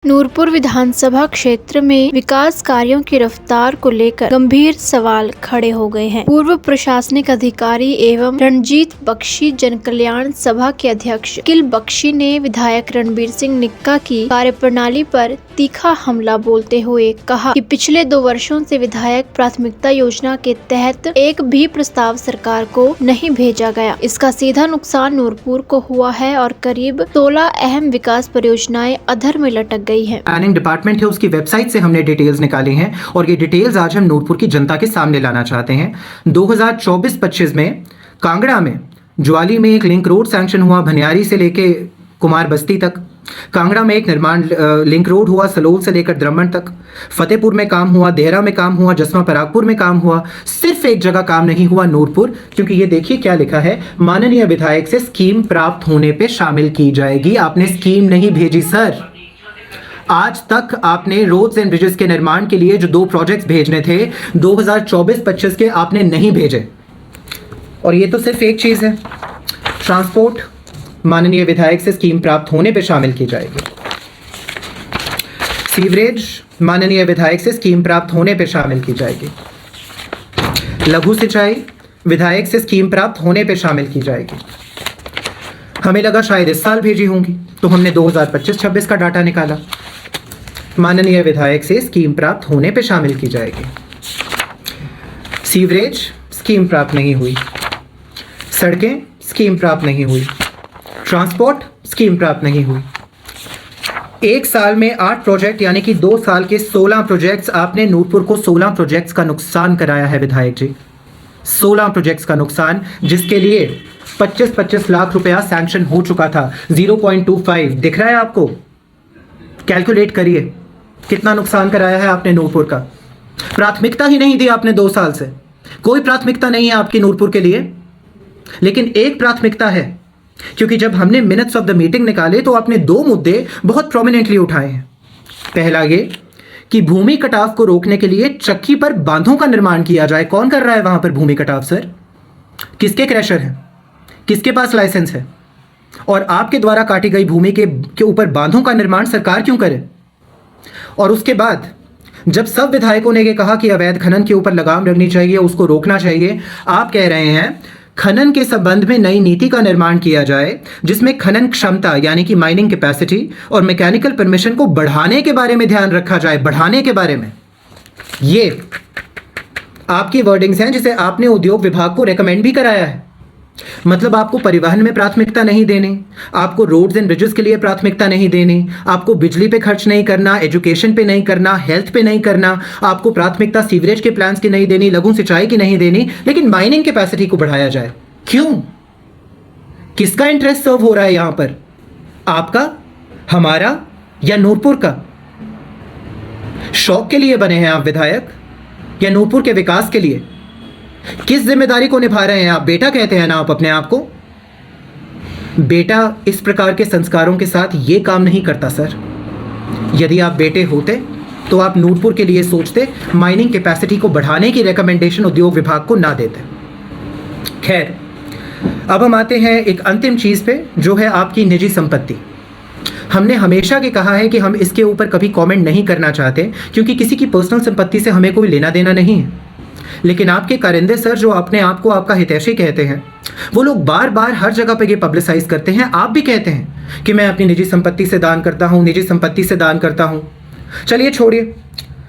नूरपुर विधानसभा क्षेत्र में विकास कार्यों की रफ्तार को लेकर गंभीर सवाल खड़े हो गए हैं। पूर्व प्रशासनिक अधिकारी एवं रणजीत बख्शी जनकल्याण सभा के अध्यक्ष किल बख्शी ने विधायक रणबीर सिंह निक्का की कार्यप्रणाली पर तीखा हमला बोलते हुए कहा कि पिछले 2 वर्षों से विधायक प्राथमिकता योजना के तहत एक भी प्रस्ताव सरकार को नहीं भेजा गया। इसका सीधा नुकसान नूरपुर को हुआ है और करीब 16 अहम विकास परियोजनाएं अधर में लटक गई है। प्लानिंग डिपार्टमेंट है, उसकी वेबसाइट से हमने डिटेल्स निकाली हैं और ये डिटेल्स आज हम नूरपुर की जनता के सामने लाना चाहते हैं। 2024-25 में कांगड़ा में ज्वाली में एक लिंक रोड सैंक्शन हुआ, भनियारी से लेके कुमार बस्ती तक। कांगड़ा में एक निर्माण लिंक रोड हुआ, सलोल से लेकर द्रमण तक। फतेहपुर में काम हुआ, देहरा में काम हुआ, जसवा परागपुर में काम हुआ। सिर्फ एक जगह काम नहीं हुआ, नूरपुर, क्योंकि ये देखिए क्या लिखा है, माननीय विधायक से स्कीम प्राप्त होने पे शामिल की जाएगी। आपने स्कीम नहीं भेजी सर। आज तक आपने रोड्स एंड ब्रिजेस के निर्माण के लिए जो 2 प्रोजेक्ट्स भेजने थे 2024-25 के, आपने नहीं भेजे। और ये तो सिर्फ एक चीज है, ट्रांसपोर्ट माननीय विधायक से स्कीम प्राप्त होने पे शामिल की जाएगी। सीवरेज माननीय विधायक से स्कीम प्राप्त होने पे शामिल की जाएगी। लघु सिंचाई विधायक से स्कीम प्राप्त होने पे शामिल की जाएगी। हमें लगा शायद इस साल भेजी होंगी, तो हमने 2025-26 का डाटा निकाला। माननीय विधायक से स्कीम प्राप्त होने पे शामिल की जाएगी। सीवरेज स्कीम प्राप्त नहीं हुई, सड़कें स्कीम प्राप्त नहीं हुई, ट्रांसपोर्ट स्कीम प्राप्त नहीं हुई। एक साल में 8 प्रोजेक्ट, यानी कि 2 साल के 16 प्रोजेक्ट्स। आपने नूरपुर को 16 प्रोजेक्ट्स का नुकसान कराया है विधायक जी, 16 प्रोजेक्ट्स का नुकसान, जिसके लिए 25-25 लाख रुपया सैंक्शन हो चुका था। 0.25 दिख रहा है आपको? कैलकुलेट करिए कितना नुकसान कराया है आपने नूरपुर का। प्राथमिकता ही नहीं दी आपने 2 साल से। कोई प्राथमिकता नहीं है आपकी नूरपुर के लिए, लेकिन एक प्राथमिकता है, क्योंकि जब हमने मिनट्स ऑफ द मीटिंग निकाले तो आपने 2 मुद्दे बहुत प्रोमिनेंटली उठाए हैं। पहला ये कि भूमि कटाव को रोकने के लिए चक्की पर बांधों का निर्माण किया जाए। कौन कर रहा है वहां पर भूमि कटाव सर? किसके क्रैशर है, किसके पास लाइसेंस है? और आपके द्वारा काटी गई भूमि के ऊपर बांधों का निर्माण सरकार क्यों करे? और उसके बाद जब सब विधायकों ने ये कहा कि अवैध खनन के ऊपर लगाम लगनी चाहिए, उसको रोकना चाहिए, आप कह रहे हैं खनन के संबंध में नई नीति का निर्माण किया जाए, जिसमें खनन क्षमता यानी कि माइनिंग कैपेसिटी और मैकेनिकल परमिशन को बढ़ाने के बारे में ध्यान रखा जाए। बढ़ाने के बारे में ये आपकी वर्डिंग्स हैं, जिसे आपने उद्योग विभाग को रेकमेंड भी कराया है। मतलब आपको परिवहन में प्राथमिकता नहीं देनी, आपको रोड्स एंड ब्रिजेस के लिए प्राथमिकता नहीं देनी, आपको बिजली पे खर्च नहीं करना, एजुकेशन पे नहीं करना, हेल्थ पे नहीं करना, आपको प्राथमिकता सीवरेज के प्लान्स की नहीं देनी, लघु सिंचाई की नहीं देनी, लेकिन माइनिंग कैपेसिटी को बढ़ाया जाए। क्यों? किसका इंटरेस्ट सर्व हो रहा है यहां पर? आपका, हमारा या नूरपुर का? शौक के लिए बने हैं आप विधायक या नूरपुर के विकास के लिए? किस जिम्मेदारी को निभा रहे हैं आप? बेटा कहते हैं ना आप अपने आप को? बेटा इस प्रकार के संस्कारों के साथ ये काम नहीं करता सर। यदि आप बेटे होते तो आप नूरपुर के लिए सोचते, माइनिंग कैपेसिटी को बढ़ाने की रिकमेंडेशन उद्योग विभाग को ना देते। खैर, अब हम आते हैं एक अंतिम चीज पे, जो है आपकी निजी संपत्ति। हमने हमेशा के कहा है कि हम इसके ऊपर कभी कमेंट नहीं करना चाहते, क्योंकि किसी की पर्सनल संपत्ति से हमें कोई लेना देना नहीं है। लेकिन आपके कारिंदे सर, जो अपने आप को आपका हितैषी कहते हैं, वो लोग बार बार हर जगह पे ये पब्लिसाइज करते हैं। आप भी कहते हैं कि मैं अपनी निजी संपत्ति से दान करता हूं, निजी संपत्ति से दान करता हूं। चलिए छोड़िए,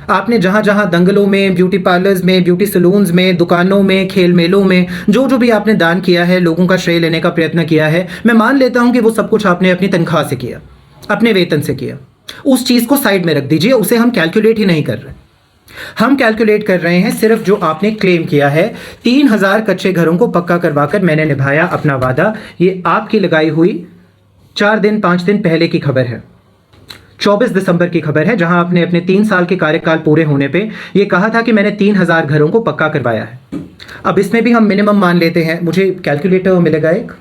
आपने जहां जहां दंगलों में, ब्यूटी पार्लर्स में, ब्यूटी सलून्स में, दुकानों में, खेल मेलों में जो जो भी आपने दान किया है, लोगों का श्रेय लेने का प्रयत्न किया है, मैं मान लेता हूं कि वो सब कुछ आपने अपनी तनख्वाह से किया, अपने वेतन से किया। उस चीज को साइड में रख दीजिए, उसे हम कैलकुलेट ही नहीं कर रहे। हम कैलकुलेट कर रहे हैं सिर्फ जो आपने क्लेम किया है। 3000 कच्चे घरों को पक्का करवाकर मैंने निभाया अपना वादा। ये आपकी लगाई हुई 4-5 दिन पहले की खबर है, 24 दिसंबर की खबर है, जहां आपने अपने 3 साल के कार्यकाल पूरे होने पे ये कहा था कि मैंने 3000 घरों को पक्का करवाया है। अब इसमें भी हम मिनिमम मान लेते हैं, मुझे कैलकुलेटर मिलेगा एक।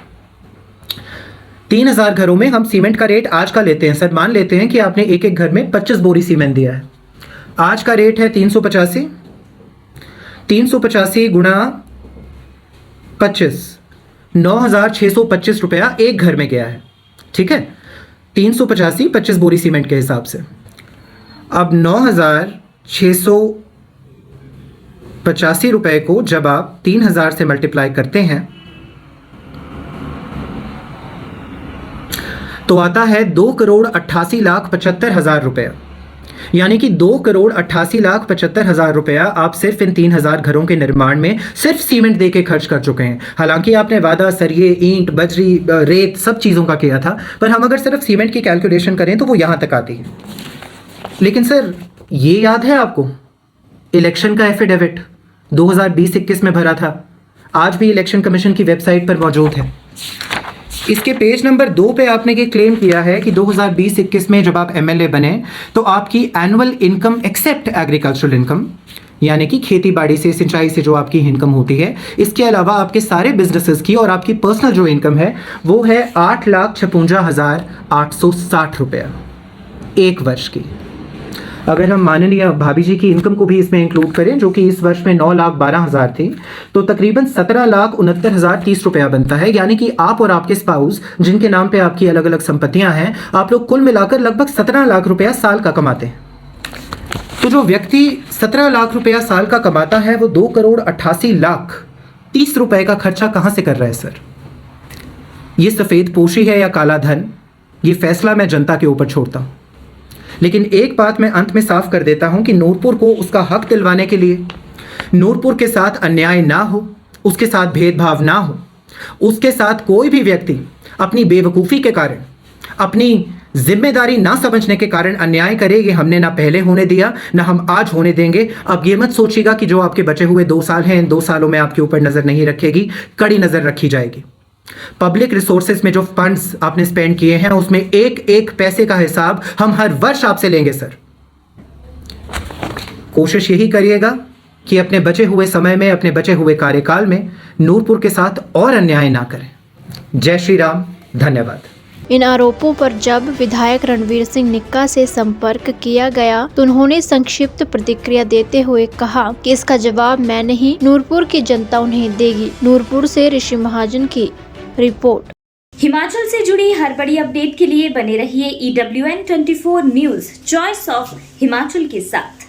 3000 घरों में हम सीमेंट का रेट आज का लेते हैं सर, मान लेते हैं कि आपने एक एक घर में 25 बोरी सीमेंट दिया है। आज का रेट है 385, 385 गुणा 25, 9625 रुपया एक घर में गया है। ठीक है, 385 25 बोरी सीमेंट के हिसाब से। अब 9,685 रुपए को जब आप 3,000 से मल्टीप्लाई करते हैं तो आता है 2,88,75,000 रुपया। यानी कि 2,88,75,000 रुपया आप सिर्फ इन 3,000 घरों के निर्माण में सिर्फ सीमेंट दे के खर्च कर चुके हैं। हालांकि आपने वादा सरिये, ईंट, बजरी, रेत सब चीज़ों का किया था, पर हम अगर सिर्फ सीमेंट की कैलकुलेशन करें तो वो यहाँ तक आती है। लेकिन सर, ये याद है आपको इलेक्शन का एफिडेविट 2020-21 में भरा था, आज भी इलेक्शन कमीशन की वेबसाइट पर मौजूद है। इसके पेज नंबर 2 पे आपने ये क्लेम किया है कि 2020-21 में जब आप एमएलए बने तो आपकी annual income except agricultural income, यानी कि खेती बाड़ी से, सिंचाई से जो आपकी इनकम होती है, इसके अलावा आपके सारे बिजनेसेस की और आपकी पर्सनल जो इनकम है वो है 8,56,860 रुपया एक वर्ष की। अगर हम माननीय भाभी जी की इनकम को भी इसमें इंक्लूड करें जो कि इस वर्ष में 9,12,000 थी, तो तकरीबन 17,69,030 रुपया बनता है। यानी कि आप और आपके स्पाउस जिनके नाम पे आपकी अलग अलग संपत्तियां हैं, आप लोग कुल मिलाकर लगभग 17 लाख रुपया साल का कमाते हैं। तो जो व्यक्ति 17 लाख रुपया साल का कमाता है वो 2,88,30,00,000 रुपए का खर्चा कहां से कर रहा है सर? ये सफेद पोशी है या काला धन, ये फैसला मैं जनता के ऊपर छोड़ता हूं। लेकिन एक बात मैं अंत में साफ कर देता हूं कि नूरपुर को उसका हक दिलवाने के लिए, नूरपुर के साथ अन्याय ना हो, उसके साथ भेदभाव ना हो, उसके साथ कोई भी व्यक्ति अपनी बेवकूफ़ी के कारण, अपनी जिम्मेदारी ना समझने के कारण अन्याय करे, ये हमने ना पहले होने दिया ना हम आज होने देंगे। अब ये मत सोचिएगा कि जो आपके बचे हुए 2 साल हैं, इन 2 सालों में आपके ऊपर नज़र नहीं रखेगी, कड़ी नज़र रखी जाएगी। पब्लिक रिसोर्सेज में जो फंड्स आपने स्पेंड किए हैं उसमें एक एक पैसे का हिसाब हम हर वर्ष आपसे लेंगे सर। कोशिश यही करिएगा कि अपने बचे हुए समय में, अपने बचे हुए कार्यकाल में नूरपुर के साथ और अन्याय ना करें। जय श्री राम, धन्यवाद। इन आरोपों पर जब विधायक रणवीर सिंह निक्का से संपर्क किया गया तो उन्होंने संक्षिप्त प्रतिक्रिया देते हुए कहा कि इसका जवाब मैं नहीं, नूरपुर की जनता उन्हें देगी। नूरपुर से ऋषि महाजन की रिपोर्ट। हिमाचल से जुड़ी हर बड़ी अपडेट के लिए बने रहिए EWN24 news, choice of Himachal के साथ।